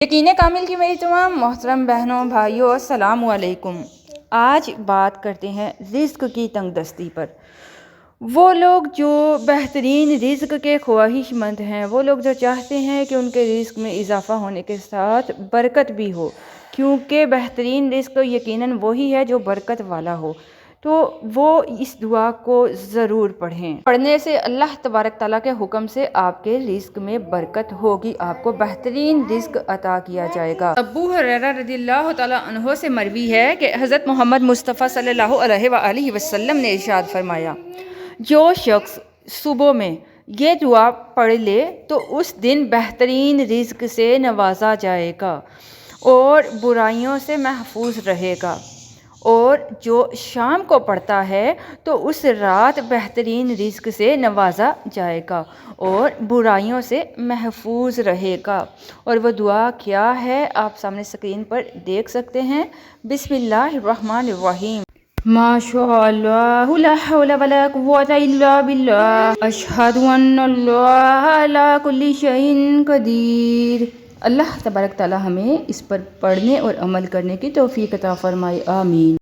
یقین کامل کی میری تمام محترم بہنوں بھائیوں السلام علیکم۔ آج بات کرتے ہیں رزق کی تنگ دستی پر۔ وہ لوگ جو بہترین رزق کے خواہش مند ہیں، وہ لوگ جو چاہتے ہیں کہ ان کے رزق میں اضافہ ہونے کے ساتھ برکت بھی ہو، کیونکہ بہترین رزق یقیناً وہی ہے جو برکت والا ہو، تو وہ اس دعا کو ضرور پڑھیں۔ پڑھنے سے اللہ تبارک تعالیٰ کے حکم سے آپ کے رزق میں برکت ہوگی، آپ کو بہترین رزق عطا کیا جائے گا۔ ابو ہریرہ رضی اللہ تعالیٰ عنہ سے مروی ہے کہ حضرت محمد مصطفیٰ صلی اللہ علیہ وآلہ وسلم نے ارشاد فرمایا، جو شخص صبح میں یہ دعا پڑھ لے تو اس دن بہترین رزق سے نوازا جائے گا اور برائیوں سے محفوظ رہے گا، اور جو شام کو پڑھتا ہے تو اس رات بہترین رزق سے نوازا جائے گا اور برائیوں سے محفوظ رہے گا۔ اور وہ دعا کیا ہے آپ سامنے اسکرین پر دیکھ سکتے ہیں۔ بسم اللہ الرحمن الرحیم۔ ماشاء اللہ لا حول ولا قوة الا باللہ، اشہد ان اللہ علی کل شیء قدیر۔ اللہ تبارک تعالی ہمیں اس پر پڑھنے اور عمل کرنے کی توفیق عطا فرمائے، آمین۔